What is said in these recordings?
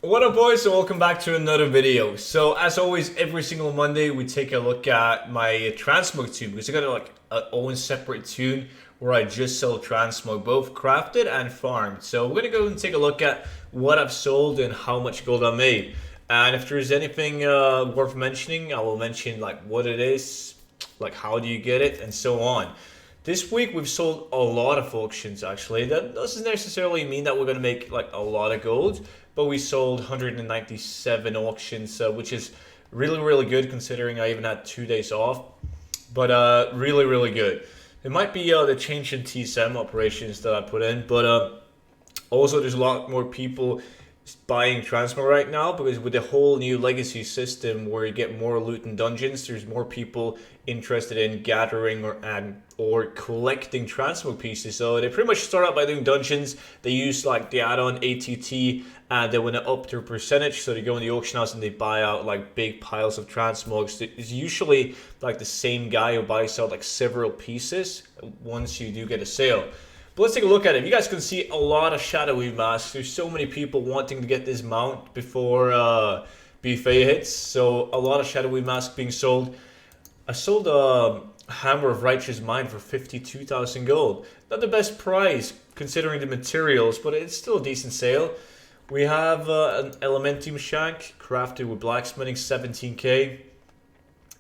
What up, boys, and welcome back to another video. So as always, every single Monday we take a look at my transmog tune, because I got like an own separate tune where I just sell transmog, both crafted and farmed. So we're gonna go and take a look at what I've sold and how much gold I made. And if there's anything worth mentioning, I will mention like what it is, like how do you get it, and so on. This week we've sold a lot of auctions actually. That doesn't necessarily mean that we're gonna make like a lot of gold, but we sold 197 auctions, which is really good considering I even had 2 days off. But really good. It might be the change in TSM operations that I put in, but also there's a lot more people buying transfer right now because with the whole new legacy system where you get more loot in dungeons, there's more people interested in gathering or collecting transfer pieces. So they pretty much start out by doing dungeons. They use like the add-on ATT and they want to up their percentage, so they go in the auction house and they buy out like big piles of transmogs. It's usually like the same guy who buys out like several pieces once you do get a sale. But let's take a look at it. You guys can see a lot of shadowy masks. There's so many people wanting to get this mount before BFA hits. So a lot of shadowy masks being sold. I sold a Hammer of Righteous Mind for 52,000 gold. Not the best price considering the materials, but it's still a decent sale. We have an Elementium Shank crafted with blacksmithing, 17k.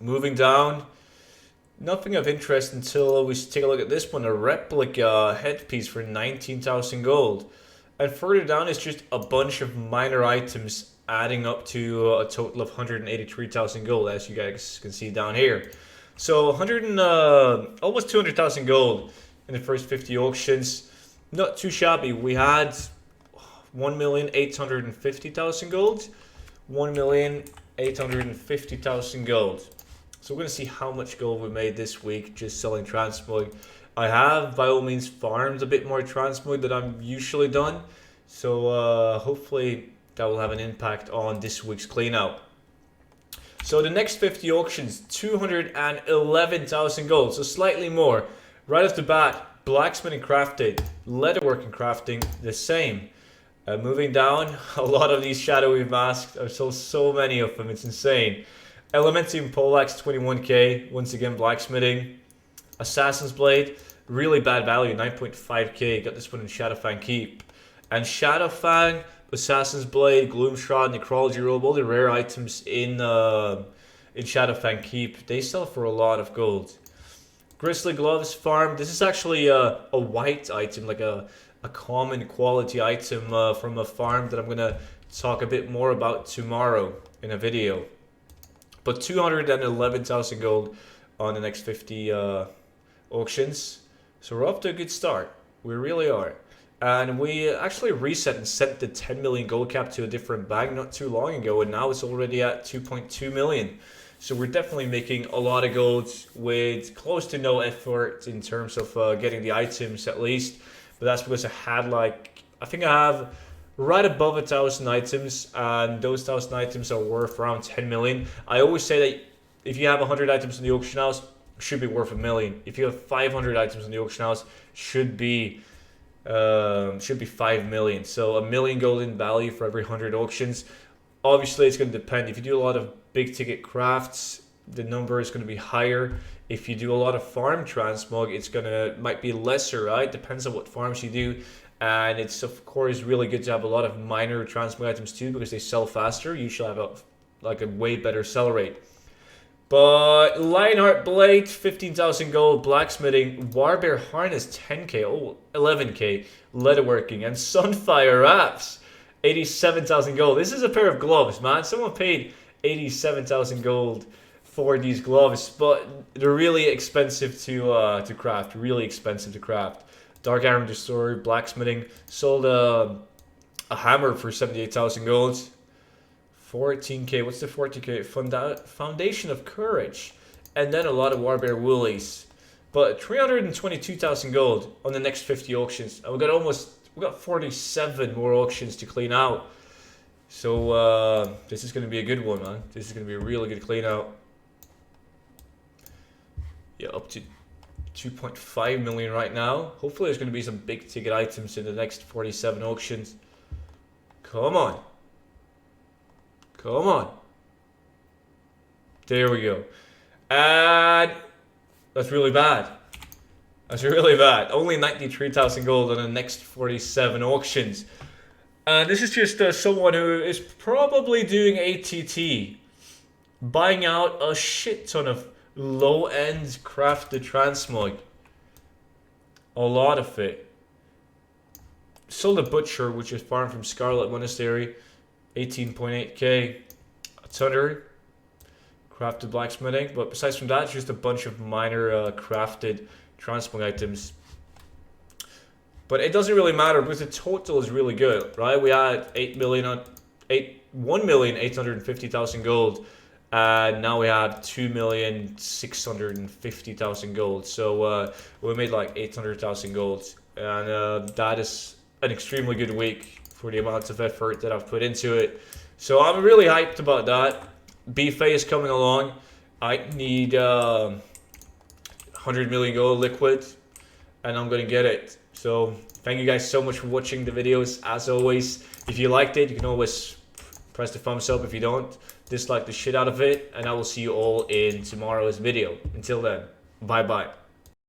Moving down. Nothing of interest until we take a look at this one, a replica headpiece for 19,000 gold. And further down is just a bunch of minor items adding up to a total of 183,000 gold, as you guys can see down here. So almost 200,000 gold in the first 50 auctions. Not too shabby. We had 1,850,000 gold, 1,850,000 gold. So we're going to see how much gold we made this week just selling transmog. I have, by all means, farmed a bit more transmog than I'm usually done. So hopefully that will have an impact on this week's clean out. So the next 50 auctions, 211,000 gold, so slightly more. Right off the bat, blacksmithing crafting, leatherworking crafting, the same. Moving down, a lot of these shadowy masks. I've sold so many of them, it's insane. Elementium Poleaxe, 21k. Once again, blacksmithing. Assassin's Blade, really bad value, 9.5k. Got this one in Shadowfang Keep. And Shadowfang, Assassin's Blade, Gloomshroud, Necrology Robe, all the rare items in Shadowfang Keep, they sell for a lot of gold. Grizzly Gloves farm. This is actually a white item, like a common quality item from a farm that I'm going to talk a bit more about tomorrow in a video. But 211,000 gold on the next 50 auctions. So we're off to a good start. We really are. And we actually reset and sent the 10 million gold cap to a different bag not too long ago. And now it's already at 2.2 million. So we're definitely making a lot of gold with close to no effort in terms of getting the items at least. But that's because I had like, I think I have right above 1,000 items, and those 1,000 items are worth around 10 million. I always say that if you have 100 items in the auction house, it should be worth 1 million. If you have 500 items in the auction house, should be 5 million. So 1 million gold in value for every 100 auctions. Obviously, it's going to depend. If you do a lot of big ticket crafts, the number is going to be higher. If you do a lot of farm transmog, might be lesser, right? Depends on what farms you do. And it's of course really good to have a lot of minor transmog items too, because they sell faster. You should have a way better sell rate. But Lionheart Blade, 15,000 gold. Blacksmithing, Warbear Harness, 10k, 11k. Leatherworking, and Sunfire Wraps, 87,000 gold. This is a pair of gloves, man. Someone paid 87,000 gold for these gloves, but they're really expensive to craft. Really expensive to craft. Dark Iron Destroyer, blacksmithing. Sold a hammer for 78,000 gold. 14k. What's the 14k? Foundation of Courage. And then a lot of Warbear Woolies. But 322,000 gold on the next 50 auctions. And we got 47 more auctions to clean out. So this is going to be a good one, man. This is going to be a really good clean out. Yeah, up to 2.5 million right now. Hopefully there's going to be some big ticket items in the next 47 auctions. Come on. Come on. There we go. And that's really bad. That's really bad. Only 93,000 gold on the next 47 auctions. And this is just someone who is probably doing ATT. Buying out a shit ton of low-end crafted transmog. A lot of it. Sold a butcher, which is farmed from Scarlet Monastery. 18.8k. A tonner. Crafted blacksmithing. But besides from that, it's just a bunch of minor crafted transmog items. But it doesn't really matter because the total is really good, right? We had 1,850,000 gold. And now we have 2,650,000 gold. So we made like 800,000 gold. And that is an extremely good week for the amount of effort that I've put into it. So I'm really hyped about that. BFA is coming along. I need 100 million gold liquid. And I'm going to get it. So thank you guys so much for watching the videos. As always, if you liked it, you can always press the thumbs up. If you don't, dislike the shit out of it, and I will see you all in tomorrow's video. Until then, bye bye.